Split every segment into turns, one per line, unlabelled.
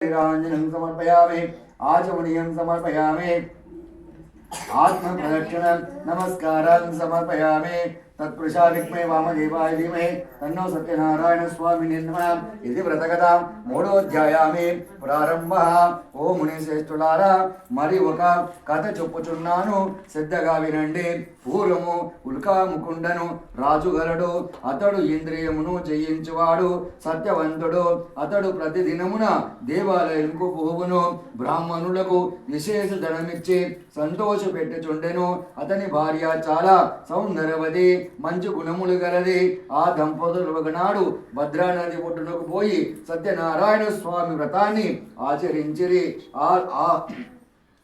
राञ्जनं समर्पयामि आचमनीयं समर्पयामि आत्मप्रदक्षिणं नमस्कारं समर्पयामि तत्पुरुषा विद्महे वामदेवाय धीमहि तन्नो सत्यनारायण स्वामिने नमः इति व्रतकथां మూడోధ్యాయామి ప్రారంభః. ఓ మునిశ్రేష్ఠులారా, మరి ఒక కథ చెప్పుచున్నాను, శ్రద్ధగా వినండి. పూర్వము ఉల్కాముకుండను రాజుగలడు. అతడు ఇంద్రియమును జయించువాడు, సత్యవంతుడు. అతడు ప్రతిదినమున దేవాలయంకు పోవును. బ్రాహ్మణులకు విశేష ధనమిచ్చి సంతోష పెట్టుచుండెను. అతని భార్య చాలా సౌందర్యవతి, మంచి గుణములు గలది. ఆ దంపతులు ఒకనాడు భద్రానది ఒడ్డునకు పోయి సత్యనారాయణ స్వామి వ్రతాన్ని ఆచరించిరి.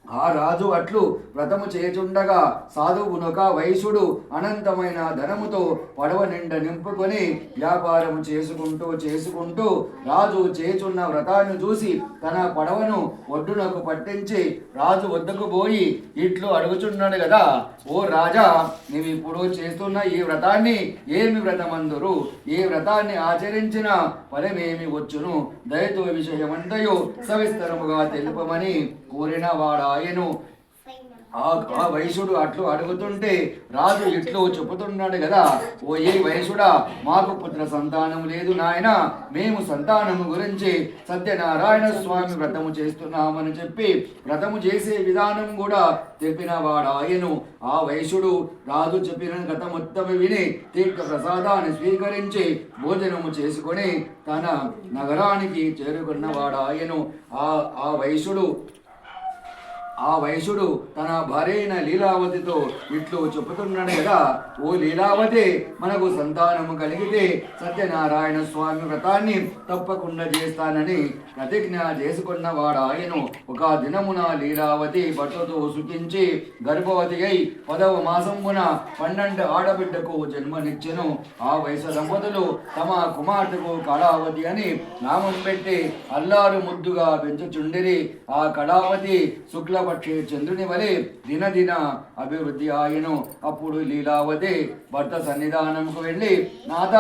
ఆ రాజు అట్లు వ్రతము చేచుండగా సాధువునొక వైశ్యుడు అనంతమైన ధనముతో పడవ నిండా నింపుకొని వ్యాపారము చేసుకుంటూ రాజు చేచున్న వ్రతాన్ని చూసి తన పడవను ఒడ్డునకు పట్టించి రాజు వద్దకు పోయి ఇట్లు అడుగుచున్నాడు కదా, ఓ రాజా, నీవు ఇప్పుడు చేస్తున్న ఈ వ్రతాన్ని ఏమి వ్రతమందురు? ఈ వ్రతాన్ని ఆచరించిన ఫలమేమి వచ్చును? దయతో విషయమంతయు సవిస్తరముగా తెలుపమని కోరిన వాడాయను. ఆ వైశ్యుడు అట్లు అడుగుతుంటే రాజు ఇట్లు చెబుతున్నాడు కదా, ఓ ఏ వైశ్యుడా, మాకు పుత్ర సంతానం లేదు నాయన. మేము సంతానము గురించి సత్యనారాయణ స్వామి వ్రతము చేస్తున్నామని చెప్పి వ్రతము చేసే విధానం కూడా తెలిపిన వాడాయను. ఆ వైశ్యుడు రాజు చెప్పిన కథ మొత్తం విని తీర్థ ప్రసాదాన్ని స్వీకరించి భోజనము చేసుకొని తన నగరానికి చేరుకున్న వాడాయను. ఆ వైశ్యుడు తన భార్య అయిన లీలావతితో ఇట్లు చెప్పుతున్నాడు కదా, ఓ లీలావతి, మనకు సంతానము కలిగితే సత్యనారాయణ స్వామి వ్రతాన్ని తప్పకుండా చేస్తానని ప్రతిజ్ఞ చేసుకున్న వాడాయను. ఒక దినమున లీలావతి భర్తతో సుఖించి గర్భవతి అయి 10వ మాసమున 12 ఆడబిడ్డకు జన్మనిచ్చెను. ఆ వయసు దంపతులు తమ కుమార్తెకు కళావతి అని నామం పెట్టి అల్లారు ముద్దుగా పెంచుచుండిరి. ఆ కళావతి శుక్ల పక్షి చంద్రుని వలె దినదిన అభివృద్ధి ఆయను. అప్పుడు లీలావతి భర్త సన్నిధానంకు వెళ్ళి, నాథ,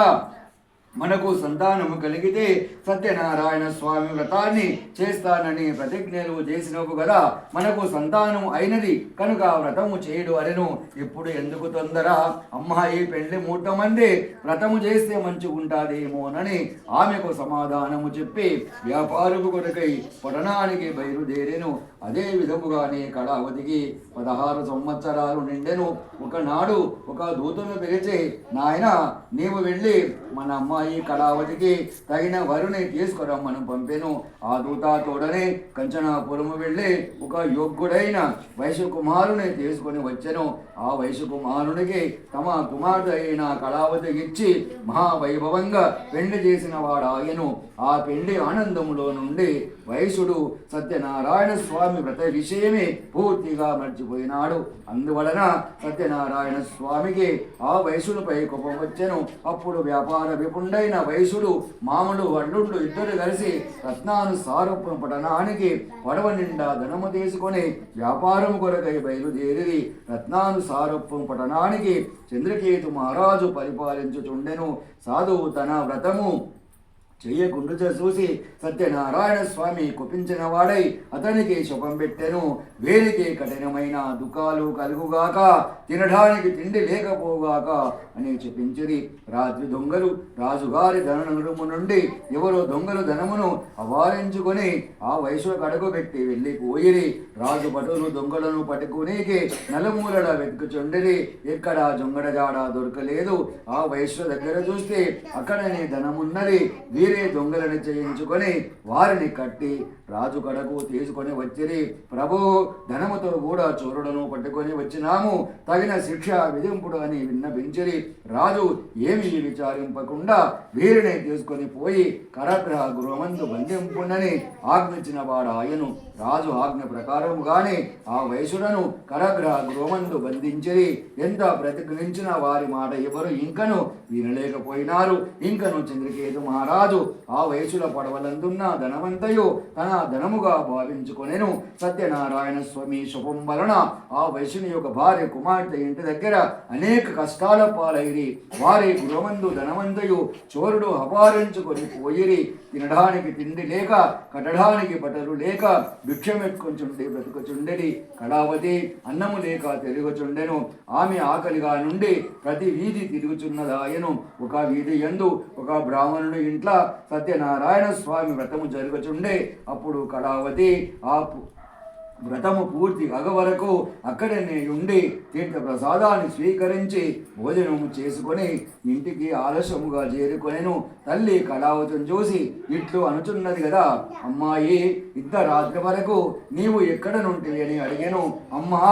మనకు సంతానము కలిగితే సత్యనారాయణ స్వామి వ్రతాన్ని చేస్తానని ప్రతిజ్ఞలు చేసినవు కదా, మనకు సంతానం అయినది కనుక వ్రతము చేయడు అనెను. ఇప్పుడు ఎందుకు తొందర? అమ్మాయి పెళ్లి ముహూర్తమందే వ్రతము చేస్తే మంచిగుంటాదేమోనని ఆమెకు సమాధానము చెప్పి వ్యాపారము కొరకై పట్టణానికి బయలుదేరెను. అదే విధముగానే కళావతికి 16 సంవత్సరాలు నిండెను. ఒకనాడు ఒక దూతను పిలిచి, నాయన, నీవు వెళ్ళి మన అమ్మాయి కళావతికి తగిన వరుని తీసుకురమ్మను పంపెను. ఆ దూత తోడనే కంచనాపురము వెళ్ళి ఒక యోగ్యుడైన వైశ్య కుమారుని తీసుకొని వచ్చెను. ఆ వైశ్య కుమారునికి తమ కుమార్తె అయిన కళావతి ఇచ్చి మహావైభవంగా పెండి చేసిన వాడాయను. ఆ పెండి ఆనందములో నుండి వైశ్యుడు సత్యనారాయణ స్వామి వ్రత విషయమే పూర్తిగా మర్చిపోయినాడు. అందువలన సత్యనారాయణ స్వామికి ఆ వైశ్యునిపై కోపం వచ్చెను. అప్పుడు వ్యాపార విపుండైన వైశ్యుడు మామూలు అల్లుండు ఇద్దరు కలిసి రత్నానుసారపు పట్టణానికి పడవ నిండా ధనము తీసుకొని వ్యాపారం కొరకై బయలుదేరి రత్నానుసారపు పట్టణానికి చంద్రకేతు మహారాజు పరిపాలించుచుండెను. సాధువు తన వ్రతము చెయ్యకుండుచ చూసి సత్యనారాయణ స్వామి కుపించిన వాడై అతనికి శుభం పెట్టెను. వేలికి కఠినమైన దుఃఖాలు కలుగుగాక, తినడానికి తిండి లేకపోగాక అని చెప్పించిరి. రాత్రి దొంగలు రాజుగారి ధనము నుండి ఎవరో దొంగలు ధనమును అవారించుకొని ఆ వయసు కడుగు పెట్టి వెళ్ళిపోయిరి. రాజు భటులు దొంగలను పట్టుకునేకి నలుమూలల వెతుకుచుండిరి. ఎక్కడ జొంగడ జాడ దొరకలేదు. ఆ వయసు దగ్గర చూస్తే అక్కడనే ధనమున్నది. వీరే దొంగలను చేయించుకొని వారిని కట్టి రాజు కడకు తీసుకొని వచ్చిరి. ప్రభు, ధనముతో కూడా చోరులను పట్టుకొని వచ్చినాము, తగిన శిక్ష విధింపుడు అని విన్నపించిరి. రాజు ఏమీ విచారింపకుండా వీరిని తీసుకొని పోయి కరగ్రహ గృహమందు బంధింపునని ఆజ్ఞించిన వాడాయను. రాజు ఆజ్ఞ ప్రకారముగానే ఆ వైశ్యులను కరగ్రహ గృహమందు బంధించిరి. ఎంత ప్రతిఘ్నించిన వారి మాట ఎవరు ఇంకను వినలేకపోయినారు. ఇంకను చంద్రకేతు మహారాజు ఆ వయసుల పడవలందున్న ధనవంతయు తన ధనముగా భావించుకొనెను. సత్యనారాయణ స్వామి శుభం వలన ఆ వయసుని యొక్క భార్య కుమార్తె ఇంటి దగ్గర అనేక కష్టాల పాలైరి. వారి గృహమందు ధనవంతయు చోరుడు అపహరించుకొని పోయిరి. తినడానికి తిండి లేక కట్టడానికి బట్టలు లేక భిక్షమెత్తుకొంచుండి బ్రతుకుచుండెడి కళావతి అన్నము లేక తిరుగుచుండెను. ఆమె ఆకలిగా నుండి ప్రతి వీధి తిరుగుచున్నదాయను. ఒక వీధి యందు ఒక బ్రాహ్మణుని ఇంట్లో సత్యనారాయణ స్వామి వ్రతము జరుగుచుండే. అప్పుడు కళావతి ఆ వ్రతము పూర్తి అగ వరకు అక్కడనే ఉండి తీర్థ ప్రసాదాన్ని స్వీకరించి భోజనము చేసుకొని ఇంటికి ఆలస్యముగా చేరుకొనెను. తల్లి కళావతిని చూసి ఇట్లు అనుచున్నది కదా, అమ్మాయి ఇంత రాత్రి వరకు నీవు ఎక్కడ నుండి అని అడిగాను. అమ్మా,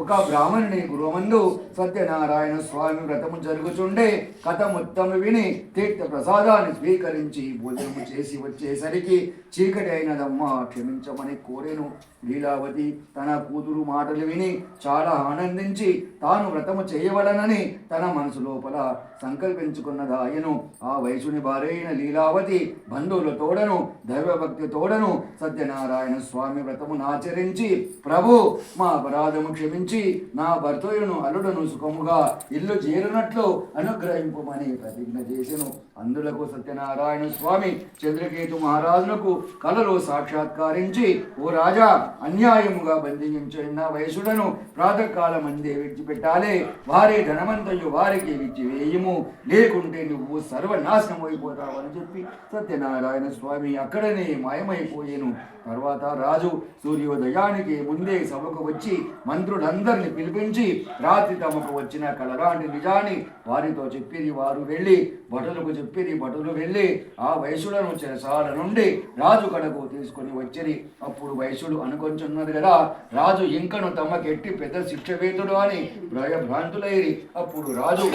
ఒక బ్రాహ్మణుని గృహమందు సత్యనారాయణ స్వామి వ్రతము జరుగుచుండే. కథ మొత్తం విని తీర్థ ప్రసాదాన్ని స్వీకరించి భోజనము చేసి వచ్చేసరికి చీకటి అయినదమ్మా, క్షమించమని కోరేను. లీలావతి తన కూతురు మాటలు విని చాలా ఆనందించి తాను వ్రతము చేయవలనని తన మనసు లోపల సంకల్పించుకున్నదాయను. ఆ వయసుని భార్యైన లీలావతి బంధువుల తోడను దైవభక్తి తోడను సత్యనారాయణ స్వామి వ్రతమును ఆచరించి, ప్రభు మా అపరాధము క్షమించి నా భర్తయును అల్లుడను సుఖముగా ఇల్లు చేరినట్లు అనుగ్రహింపమని ప్రతిజ్ఞ చేసెను. అందులకు సత్యనారాయణ స్వామి చంద్రకేతు మహారాజులకు కలలో సాక్షాత్కరించి, ఓ రాజా, అన్యాయముగా బంధించిన వయసులను ప్రాతకాలం అందే విడిచిపెట్టాలి. వారి ధనమంతయు వారికి విచ్చివేయము, లేకుంటే నువ్వు సర్వనాశనం అయిపోతావు అని చెప్పి సత్యనారాయణ స్వామి అక్కడనే మాయమైపోయాను. తర్వాత రాజు సూర్యోదయానికి ముందే సభకు వచ్చి మంత్రులందరినీ పిలిపించి రాత్రి తమకు వచ్చిన కలలాంటి నిజాన్ని వారితో చెప్పిరి. వారు వెళ్ళి భటులకు చెప్పిరి. భటులు వెళ్ళి ఆ వైశ్యులను చెరసాల నుండి రాజు కడకు తీసుకొని వచ్చిరి. అప్పుడు వైశ్యుడు అనుకొంచున్నది కదా, రాజు ఇంకను తమకెట్టి పెద్ద శిక్ష వేతుడు అని భయభ్రాంతులైరి. అప్పుడు రాజు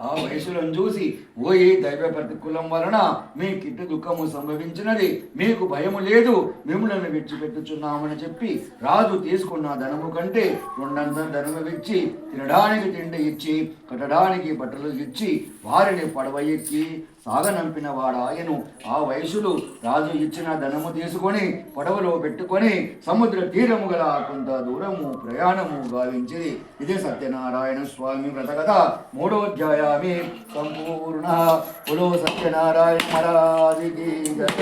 ఆ వయసులను చూసి, ఓయి దైవ ప్రతికూలం వలన మీ కిట్టు దుఃఖము సంభవించినది, మీకు భయము లేదు, మిమ్మల్ని విడిచిపెట్టుచున్నామని చెప్పి రాజు తీసుకున్న ధనము కంటే రెండంత ధనము ఇచ్చి తినడానికి తిండి ఇచ్చి కట్టడానికి బట్టలు ఇచ్చి వారిని పడవ ఎక్కి సాగనంపిన వాడాయను. ఆ వయసులు రాజు ఇచ్చిన ధనము తీసుకొని పడవలో పెట్టుకొని సముద్ర తీరము గల కొంత దూరము ప్రయాణము గావించింది. ఇదే సత్యనారాయణ స్వామి వ్రత కథ 3వ అధ్యాయామి సంపూర్ణ. పులో సత్యనారాయణ మహారాజుకి జై.